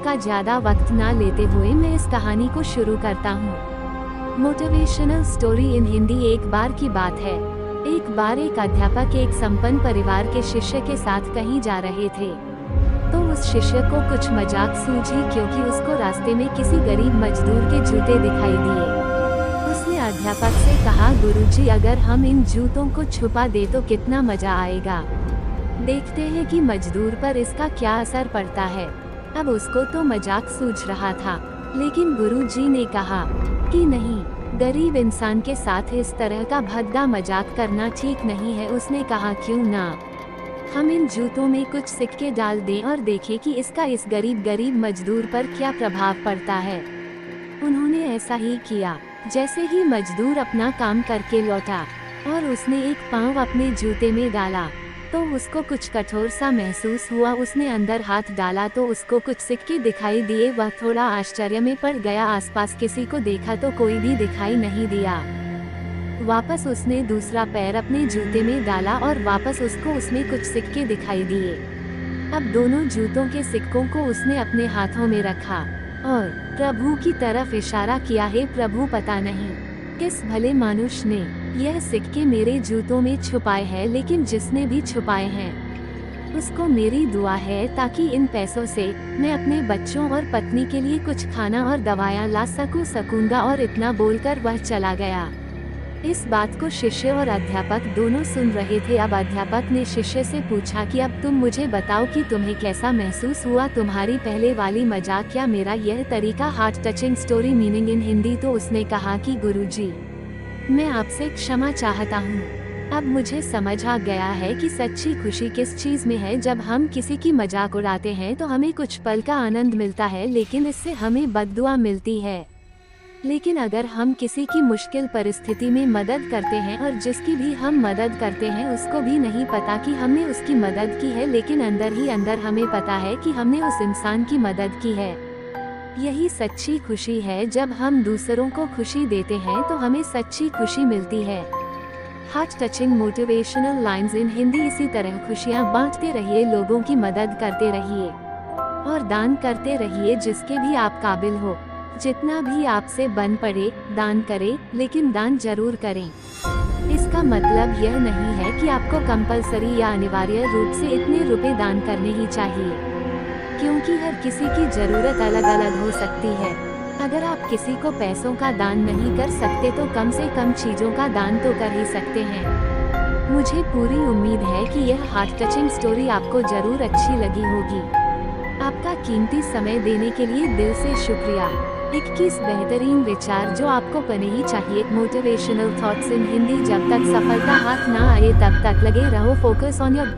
का ज़्यादा वक्त ना लेते हुए मैं इस कहानी को शुरू करता हूँ। Motivational story in Hindi. एक बार की बात है, एक बार एक अध्यापक एक संपन्न परिवार के शिष्य के साथ कहीं जा रहे थे। तो उस शिष्य को कुछ मजाक सूझी क्योंकि उसको रास्ते में किसी गरीब मजदूर के जूते दिखाई दिए। उसने अध्यापक से कहा, गुरुजी, अगर हम इन जूतों को छुपा दे तो कितना मजा आएगा। देखते हैं कि मजदूर पर इसका क्या असर पड़ता है। अब उसको तो मजाक सूझ रहा था, लेकिन गुरुजी ने कहा कि नहीं, गरीब इंसान के साथ इस तरह का भद्दा मजाक करना ठीक नहीं है। उसने कहा, क्यों ना हम इन जूतों में कुछ सिक्के डाल दें और देखें कि इसका इस गरीब मजदूर पर क्या प्रभाव पड़ता है। उन्होंने ऐसा ही किया। जैसे ही मजदूर अपना काम करके लौटा और उसने एक पाँव अपने जूते में डाला तो उसको कुछ कठोर सा महसूस हुआ। उसने अंदर हाथ डाला तो उसको कुछ सिक्के दिखाई दिए। वह थोड़ा आश्चर्य में पड़ गया। आसपास किसी को देखा तो कोई भी दिखाई नहीं दिया। वापस उसने दूसरा पैर अपने जूते में डाला और वापस उसको उसमें कुछ सिक्के दिखाई दिए। अब दोनों जूतों के सिक्कों को उसने अपने हाथों में रखा और प्रभु की तरफ इशारा किया, हे प्रभु, पता नहीं किस भले मनुष्य ने यह सिक्के मेरे जूतों में छुपाए हैं, लेकिन जिसने भी छुपाए हैं उसको मेरी दुआ है ताकि इन पैसों से मैं अपने बच्चों और पत्नी के लिए कुछ खाना और दवाइयाँ ला सकूंगा। और इतना बोलकर वह चला गया। इस बात को शिष्य और अध्यापक दोनों सुन रहे थे। अब अध्यापक ने शिष्य से पूछा कि अब तुम मुझे बताओ कि तुम्हें कैसा महसूस हुआ, तुम्हारी पहले वाली मजाक या मेरा यह तरीका। Heart touching story meaning in Hindi. तो उसने कहा कि गुरुजी, मैं आपसे क्षमा चाहता हूँ। अब मुझे समझ आ गया है कि सच्ची खुशी किस चीज़ में है। जब हम किसी की मजाक उड़ाते हैं तो हमें कुछ पल का आनंद मिलता है, लेकिन इससे हमें बद्दुआ मिलती है। लेकिन अगर हम किसी की मुश्किल परिस्थिति में मदद करते हैं और जिसकी भी हम मदद करते हैं उसको भी नहीं पता कि हमने उसकी मदद की है, लेकिन अंदर ही अंदर हमें पता है कि हमने उस इंसान की मदद की है। यही सच्ची खुशी है। जब हम दूसरों को खुशी देते हैं तो हमें सच्ची खुशी मिलती है। Heart touching motivational lines in Hindi. इसी तरह खुशियाँ बांटते रहिए, लोगों की मदद करते रहिए और दान करते रहिए जिसके भी आप काबिल हो। जितना भी आपसे बन पड़े दान करें, लेकिन दान जरूर करें। इसका मतलब यह नहीं है कि आपको कंपलसरी या अनिवार्य रूप से इतने रुपए दान करने ही चाहिए, क्योंकि हर किसी की जरूरत अलग अलग हो सकती है। अगर आप किसी को पैसों का दान नहीं कर सकते तो कम से कम चीज़ों का दान तो कर ही सकते हैं। मुझे पूरी उम्मीद है कि यह हार्ट टचिंग स्टोरी आपको जरूर अच्छी लगी होगी। आपका कीमती समय देने के लिए दिल से शुक्रिया। 21 बेहतरीन विचार जो आपको करने ही चाहिए। Motivational thoughts in Hindi. जब तक सफलता हाथ ना आए तब तक लगे रहो। Focus on your